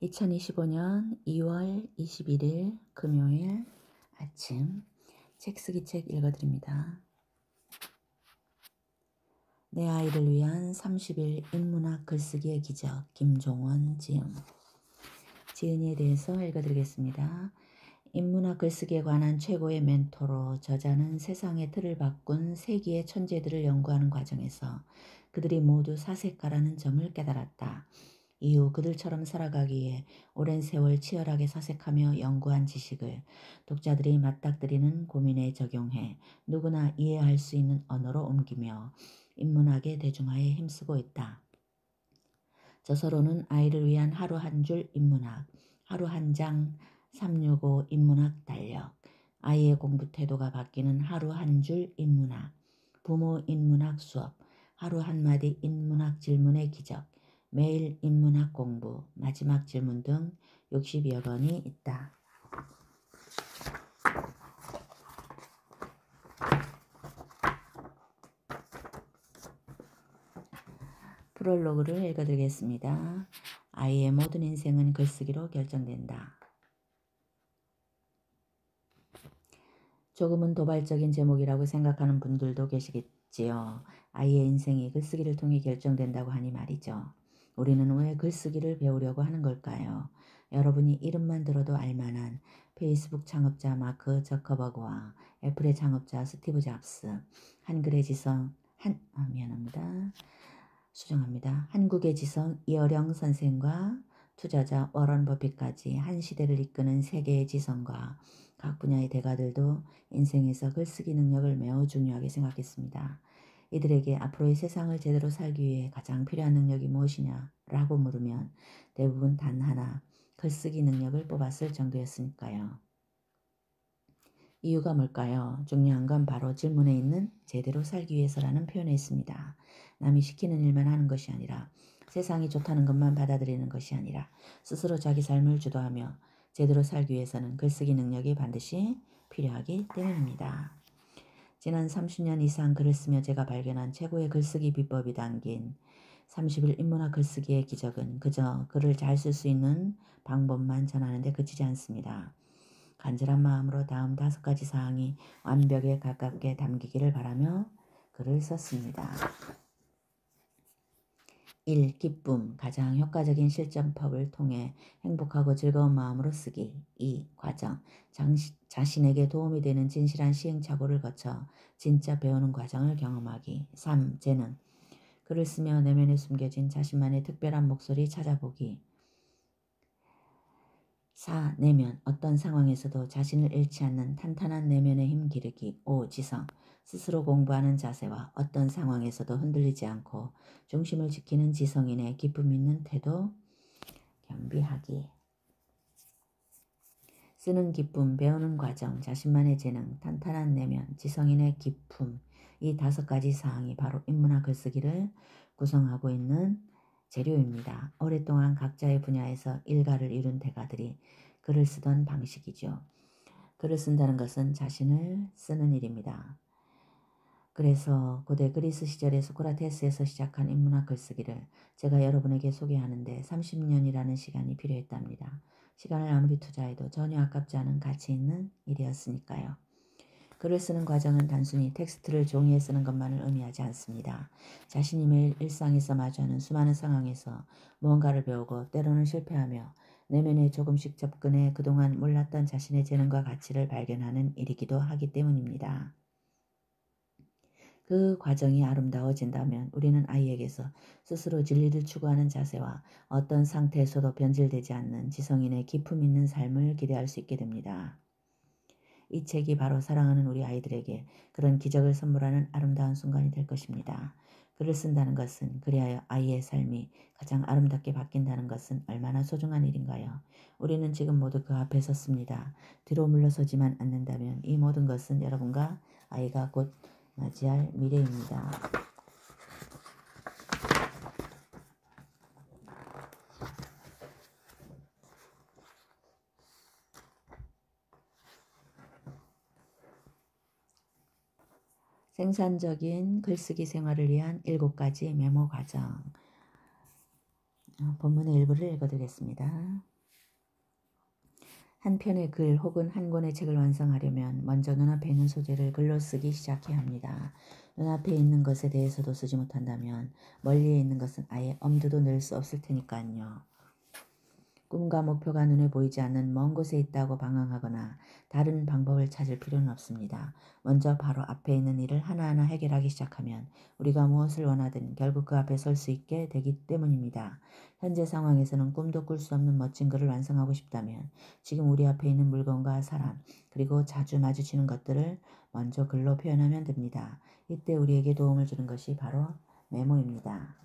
2025년 2월 21일 금요일 아침 책 쓰기 책 읽어드립니다. 내 아이를 위한 30일 인문학 글쓰기의 기적 김종원 지음. 지은이에 대해서 읽어드리겠습니다. 인문학 글쓰기에 관한 최고의 멘토로 저자는 세상의 틀을 바꾼 세기의 천재들을 연구하는 과정에서 그들이 모두 사색가라는 점을 깨달았다. 이후 그들처럼 살아가기 위해 오랜 세월 치열하게 사색하며 연구한 지식을 독자들이 맞닥뜨리는 고민에 적용해 누구나 이해할 수 있는 언어로 옮기며 인문학의 대중화에 힘쓰고 있다. 저서로는 아이를 위한 하루 한 줄 인문학, 하루 한 장 365 인문학 달력, 아이의 공부 태도가 바뀌는 하루 한 줄 인문학, 부모 인문학 수업, 하루 한마디 인문학 질문의 기적, 매일 인문학 공부, 마지막 질문 등 60여 권이 있다. 프롤로그를 읽어드리겠습니다. 아이의 모든 인생은 글쓰기로 결정된다. 조금은 도발적인 제목이라고 생각하는 분들도 계시겠지요. 아이의 인생이 글쓰기를 통해 결정된다고 하니 말이죠. 우리는 왜 글쓰기를 배우려고 하는 걸까요? 여러분이 이름만 들어도 알만한 페이스북 창업자 마크 저커버그와 애플의 창업자 스티브 잡스, 한글의 지성, 한국의 지성 이어령 선생과 투자자 워런 버핏까지 한 시대를 이끄는 세계의 지성과 각 분야의 대가들도 인생에서 글쓰기 능력을 매우 중요하게 생각했습니다. 이들에게 앞으로의 세상을 제대로 살기 위해 가장 필요한 능력이 무엇이냐라고 물으면 대부분 단 하나, 글쓰기 능력을 뽑았을 정도였으니까요. 이유가 뭘까요? 중요한 건 바로 질문에 있는 제대로 살기 위해서라는 표현에 있습니다. 남이 시키는 일만 하는 것이 아니라 세상이 좋다는 것만 받아들이는 것이 아니라 스스로 자기 삶을 주도하며 제대로 살기 위해서는 글쓰기 능력이 반드시 필요하기 때문입니다. 지난 30년 이상 글을 쓰며 제가 발견한 최고의 글쓰기 비법이 담긴 30일 인문학 글쓰기의 기적은 그저 글을 잘 쓸 수 있는 방법만 전하는 데 그치지 않습니다. 간절한 마음으로 다음 5가지 사항이 완벽에 가깝게 담기기를 바라며 글을 썼습니다. 1. 기쁨, 가장 효과적인 실전법을 통해 행복하고 즐거운 마음으로 쓰기. 2. 과정, 자신에게 도움이 되는 진실한 시행착오를 거쳐 진짜 배우는 과정을 경험하기. 3. 재능, 글을 쓰며 내면에 숨겨진 자신만의 특별한 목소리 찾아보기. 4. 내면, 어떤 상황에서도 자신을 잃지 않는 탄탄한 내면의 힘 기르기. 5. 지성, 스스로 공부하는 자세와 어떤 상황에서도 흔들리지 않고 중심을 지키는 지성인의 기쁨 있는 태도 겸비하기. 쓰는 기쁨, 배우는 과정, 자신만의 재능, 탄탄한 내면, 지성인의 기쁨, 이 5가지 사항이 바로 인문학 글쓰기를 구성하고 있는 재료입니다. 오랫동안 각자의 분야에서 일가를 이룬 대가들이 글을 쓰던 방식이죠. 글을 쓴다는 것은 자신을 쓰는 일입니다. 그래서 고대 그리스 시절의 소크라테스에서 시작한 인문학 글쓰기를 제가 여러분에게 소개하는데 30년이라는 시간이 필요했답니다. 시간을 아무리 투자해도 전혀 아깝지 않은 가치 있는 일이었으니까요. 글을 쓰는 과정은 단순히 텍스트를 종이에 쓰는 것만을 의미하지 않습니다. 자신이 매일 일상에서 마주하는 수많은 상황에서 무언가를 배우고 때로는 실패하며 내면에 조금씩 접근해 그동안 몰랐던 자신의 재능과 가치를 발견하는 일이기도 하기 때문입니다. 그 과정이 아름다워진다면 우리는 아이에게서 스스로 진리를 추구하는 자세와 어떤 상태에서도 변질되지 않는 지성인의 기품 있는 삶을 기대할 수 있게 됩니다. 이 책이 바로 사랑하는 우리 아이들에게 그런 기적을 선물하는 아름다운 순간이 될 것입니다. 글을 쓴다는 것은 그리하여 아이의 삶이 가장 아름답게 바뀐다는 것은 얼마나 소중한 일인가요? 우리는 지금 모두 그 앞에 섰습니다. 뒤로 물러서지만 않는다면 이 모든 것은 여러분과 아이가 곧 맞이할 미래입니다. 생산적인 글쓰기 생활을 위한 7가지 메모 과정. 본문의 일부를 읽어드리겠습니다. 한 편의 글 혹은 한 권의 책을 완성하려면 먼저 눈앞에 있는 소재를 글로 쓰기 시작해야 합니다. 눈앞에 있는 것에 대해서도 쓰지 못한다면 멀리에 있는 것은 아예 엄두도 낼 수 없을 테니까요. 꿈과 목표가 눈에 보이지 않는 먼 곳에 있다고 방황하거나 다른 방법을 찾을 필요는 없습니다. 먼저 바로 앞에 있는 일을 하나하나 해결하기 시작하면 우리가 무엇을 원하든 결국 그 앞에 설 수 있게 되기 때문입니다. 현재 상황에서는 꿈도 꿀 수 없는 멋진 글을 완성하고 싶다면 지금 우리 앞에 있는 물건과 사람 그리고 자주 마주치는 것들을 먼저 글로 표현하면 됩니다. 이때 우리에게 도움을 주는 것이 바로 메모입니다.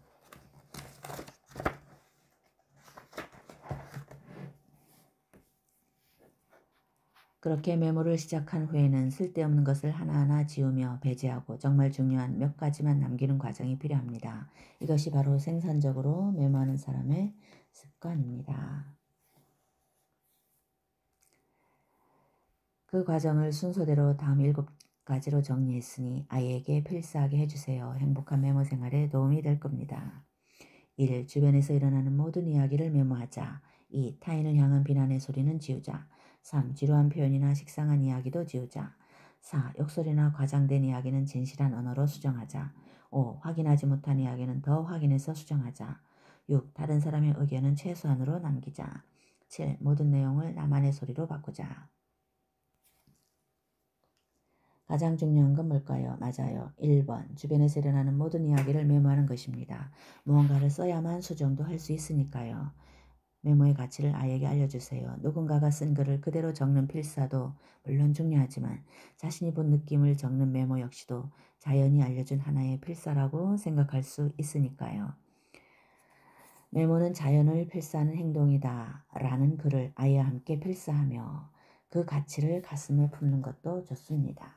그렇게 메모를 시작한 후에는 쓸데없는 것을 하나하나 지우며 배제하고 정말 중요한 몇 가지만 남기는 과정이 필요합니다. 이것이 바로 생산적으로 메모하는 사람의 습관입니다. 그 과정을 순서대로 다음 7가지로 정리했으니 아이에게 필사하게 해주세요. 행복한 메모 생활에 도움이 될 겁니다. 1. 주변에서 일어나는 모든 이야기를 메모하자. 2. 타인을 향한 비난의 소리는 지우자. 3. 지루한 표현이나 식상한 이야기도 지우자. 4. 욕설이나 과장된 이야기는 진실한 언어로 수정하자. 5. 확인하지 못한 이야기는 더 확인해서 수정하자. 6. 다른 사람의 의견은 최소한으로 남기자. 7. 모든 내용을 나만의 소리로 바꾸자. 가장 중요한 건 뭘까요? 맞아요. 1번. 주변에서 일어나는 모든 이야기를 메모하는 것입니다. 무언가를 써야만 수정도 할 수 있으니까요. 메모의 가치를 아이에게 알려주세요. 누군가가 쓴 글을 그대로 적는 필사도 물론 중요하지만 자신이 본 느낌을 적는 메모 역시도 자연이 알려준 하나의 필사라고 생각할 수 있으니까요. 메모는 자연을 필사하는 행동이다 라는 글을 아이와 함께 필사하며 그 가치를 가슴에 품는 것도 좋습니다.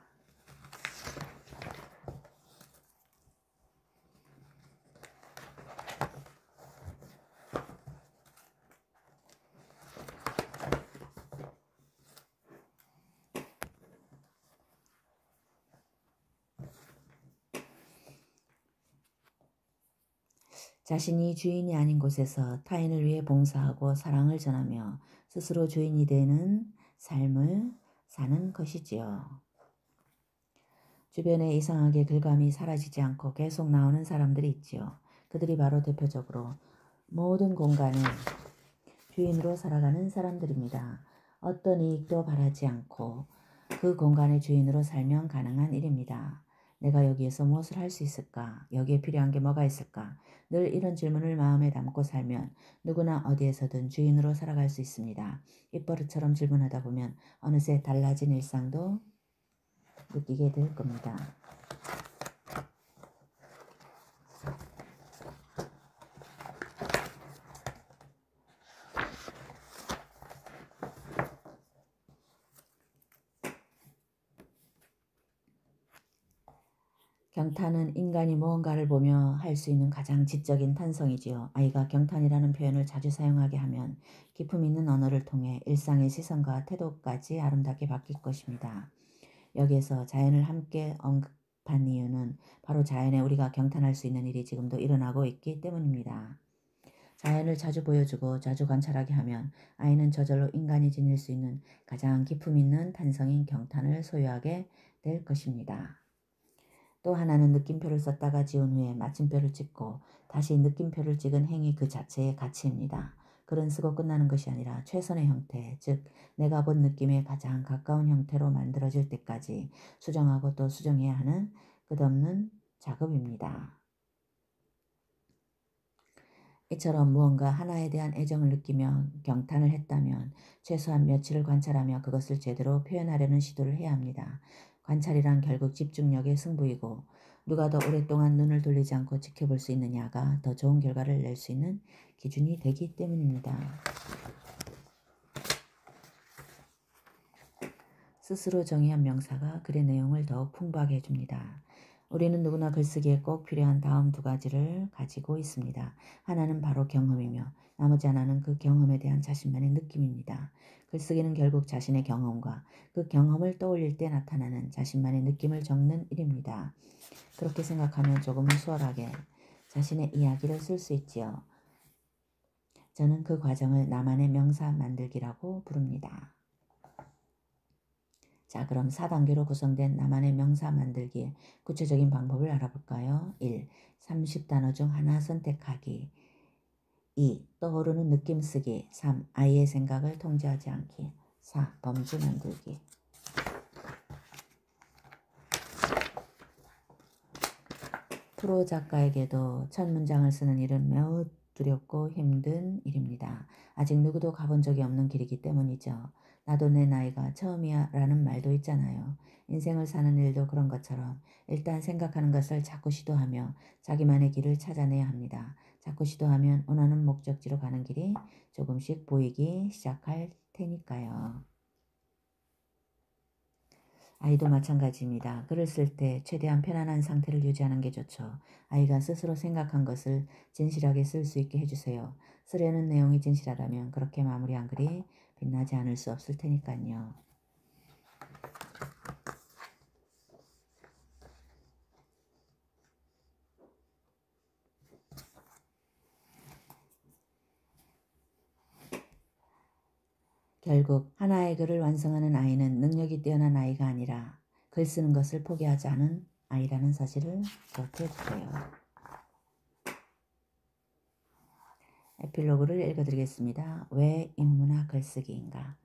자신이 주인이 아닌 곳에서 타인을 위해 봉사하고 사랑을 전하며 스스로 주인이 되는 삶을 사는 것이지요. 주변에 이상하게 글감이 사라지지 않고 계속 나오는 사람들이 있지요. 그들이 바로 대표적으로 모든 공간을 주인으로 살아가는 사람들입니다. 어떤 이익도 바라지 않고 그 공간의 주인으로 살면 가능한 일입니다. 내가 여기에서 무엇을 할 수 있을까? 여기에 필요한 게 뭐가 있을까? 늘 이런 질문을 마음에 담고 살면 누구나 어디에서든 주인으로 살아갈 수 있습니다. 입버릇처럼 질문하다 보면 어느새 달라진 일상도 느끼게 될 겁니다. 경탄은 인간이 무언가를 보며 할 수 있는 가장 지적인 탄성이지요. 아이가 경탄이라는 표현을 자주 사용하게 하면 기품 있는 언어를 통해 일상의 시선과 태도까지 아름답게 바뀔 것입니다. 여기에서 자연을 함께 언급한 이유는 바로 자연에 우리가 경탄할 수 있는 일이 지금도 일어나고 있기 때문입니다. 자연을 자주 보여주고 자주 관찰하게 하면 아이는 저절로 인간이 지닐 수 있는 가장 기품 있는 탄성인 경탄을 소유하게 될 것입니다. 또 하나는 느낌표를 썼다가 지운 후에 마침표를 찍고 다시 느낌표를 찍은 행위 그 자체의 가치입니다. 글은 쓰고 끝나는 것이 아니라 최선의 형태, 즉 내가 본 느낌에 가장 가까운 형태로 만들어질 때까지 수정하고 또 수정해야 하는 끝없는 작업입니다. 이처럼 무언가 하나에 대한 애정을 느끼며 경탄을 했다면 최소한 며칠을 관찰하며 그것을 제대로 표현하려는 시도를 해야 합니다. 관찰이란 결국 집중력의 승부이고 누가 더 오랫동안 눈을 돌리지 않고 지켜볼 수 있느냐가 더 좋은 결과를 낼 수 있는 기준이 되기 때문입니다. 스스로 정의한 명사가 글의 내용을 더욱 풍부하게 해줍니다. 우리는 누구나 글쓰기에 꼭 필요한 다음 2가지를 가지고 있습니다. 하나는 바로 경험이며 나머지 하나는 그 경험에 대한 자신만의 느낌입니다. 글쓰기는 결국 자신의 경험과 그 경험을 떠올릴 때 나타나는 자신만의 느낌을 적는 일입니다. 그렇게 생각하면 조금은 수월하게 자신의 이야기를 쓸 수 있지요. 저는 그 과정을 나만의 명사 만들기라고 부릅니다. 자, 그럼 4단계로 구성된 나만의 명사 만들기의 구체적인 방법을 알아볼까요? 1. 30단어 중 하나 선택하기. 2. 떠오르는 느낌 쓰기. 3. 아이의 생각을 통제하지 않기. 4. 범주 만들기. 프로 작가에게도 첫 문장을 쓰는 일은 매우 두렵고 힘든 일입니다. 아직 누구도 가본 적이 없는 길이기 때문이죠. 나도 내 나이가 처음이야 라는 말도 있잖아요. 인생을 사는 일도 그런 것처럼 일단 생각하는 것을 자꾸 시도하며 자기만의 길을 찾아내야 합니다. 자꾸 시도하면 원하는 목적지로 가는 길이 조금씩 보이기 시작할 테니까요. 아이도 마찬가지입니다. 글을 쓸 때 최대한 편안한 상태를 유지하는 게 좋죠. 아이가 스스로 생각한 것을 진실하게 쓸 수 있게 해주세요. 쓰려는 내용이 진실하다면 그렇게 마무리한 글이 빛나지 않을 수 없을 테니까요. 결국 하나의 글을 완성하는 아이는 능력이 뛰어난 아이가 아니라 글 쓰는 것을 포기하지 않은 아이라는 사실을 기억해주세요. 에필로그를 읽어드리겠습니다. 왜 인문학 글쓰기인가?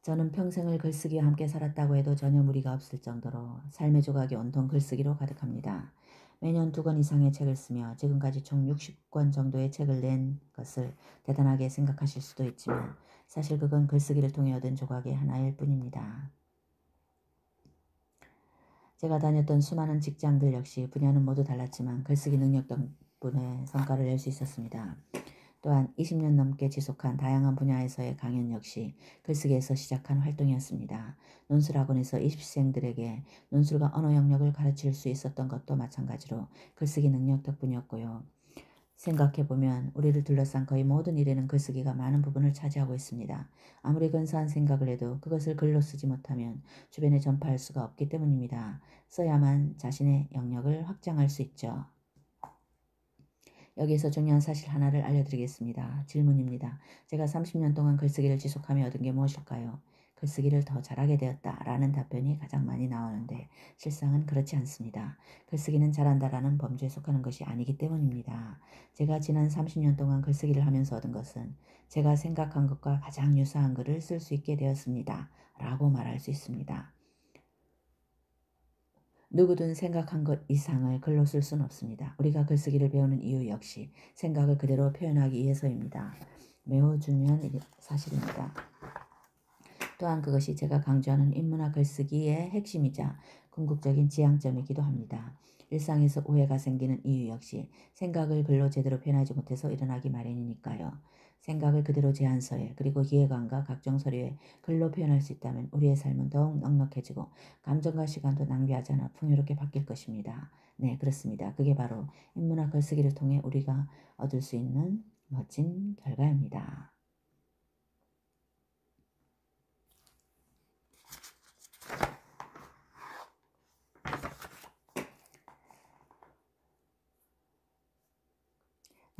저는 평생을 글쓰기와 함께 살았다고 해도 전혀 무리가 없을 정도로 삶의 조각이 온통 글쓰기로 가득합니다. 매년 2권 이상의 책을 쓰며 지금까지 총 60권 정도의 책을 낸 것을 대단하게 생각하실 수도 있지만 사실 그건 글쓰기를 통해 얻은 조각의 하나일 뿐입니다. 제가 다녔던 수많은 직장들 역시 분야는 모두 달랐지만 글쓰기 능력 덕분에 성과를 낼 수 있었습니다. 또한 20년 넘게 지속한 다양한 분야에서의 강연 역시 글쓰기에서 시작한 활동이었습니다. 논술학원에서 입시생들에게 논술과 언어 영역을 가르칠 수 있었던 것도 마찬가지로 글쓰기 능력 덕분이었고요. 생각해보면 우리를 둘러싼 거의 모든 일에는 글쓰기가 많은 부분을 차지하고 있습니다. 아무리 근사한 생각을 해도 그것을 글로 쓰지 못하면 주변에 전파할 수가 없기 때문입니다. 써야만 자신의 영역을 확장할 수 있죠. 여기에서 중요한 사실 하나를 알려드리겠습니다. 질문입니다. 제가 30년 동안 글쓰기를 지속하며 얻은 게 무엇일까요? 글쓰기를 더 잘하게 되었다 라는 답변이 가장 많이 나오는데 실상은 그렇지 않습니다. 글쓰기는 잘한다라는 범주에 속하는 것이 아니기 때문입니다. 제가 지난 30년 동안 글쓰기를 하면서 얻은 것은 제가 생각한 것과 가장 유사한 글을 쓸 수 있게 되었습니다. 라고 말할 수 있습니다. 누구든 생각한 것 이상을 글로 쓸 수는 없습니다. 우리가 글쓰기를 배우는 이유 역시 생각을 그대로 표현하기 위해서입니다. 매우 중요한 사실입니다. 또한 그것이 제가 강조하는 인문학 글쓰기의 핵심이자 궁극적인 지향점이기도 합니다. 일상에서 오해가 생기는 이유 역시 생각을 글로 제대로 표현하지 못해서 일어나기 마련이니까요. 생각을 그대로 제안서에 그리고 이해관과 각종 서류에 글로 표현할 수 있다면 우리의 삶은 더욱 넉넉해지고 감정과 시간도 낭비하지 않아 풍요롭게 바뀔 것입니다. 네, 그렇습니다. 그게 바로 인문학 글쓰기를 통해 우리가 얻을 수 있는 멋진 결과입니다.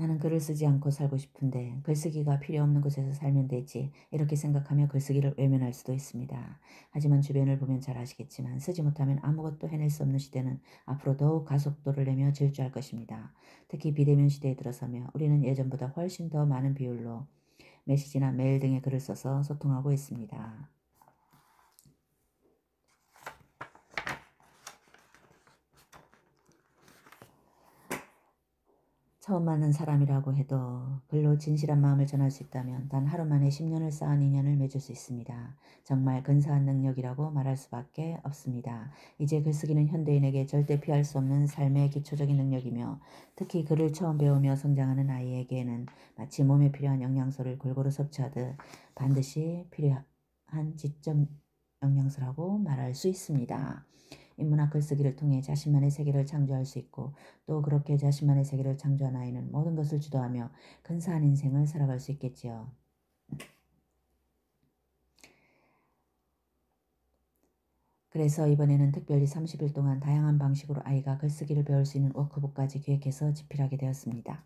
나는 글을 쓰지 않고 살고 싶은데 글쓰기가 필요 없는 곳에서 살면 되지 이렇게 생각하며 글쓰기를 외면할 수도 있습니다. 하지만 주변을 보면 잘 아시겠지만 쓰지 못하면 아무것도 해낼 수 없는 시대는 앞으로 더욱 가속도를 내며 질주할 것입니다. 특히 비대면 시대에 들어서며 우리는 예전보다 훨씬 더 많은 비율로 메시지나 메일 등의 글을 써서 소통하고 있습니다. 처음 만난 사람이라고 해도 글로 진실한 마음을 전할 수 있다면 단 하루 만에 10년을 쌓은 인연을 맺을 수 있습니다. 정말 근사한 능력이라고 말할 수밖에 없습니다. 이제 글쓰기는 현대인에게 절대 피할 수 없는 삶의 기초적인 능력이며 특히 글을 처음 배우며 성장하는 아이에게는 마치 몸에 필요한 영양소를 골고루 섭취하듯 반드시 필요한 지적 영양소라고 말할 수 있습니다. 인문학 글쓰기를 통해 자신만의 세계를 창조할 수 있고 또 그렇게 자신만의 세계를 창조한 아이는 모든 것을 주도하며 근사한 인생을 살아갈 수 있겠지요. 그래서 이번에는 특별히 30일 동안 다양한 방식으로 아이가 글쓰기를 배울 수 있는 워크북까지 기획해서 집필하게 되었습니다.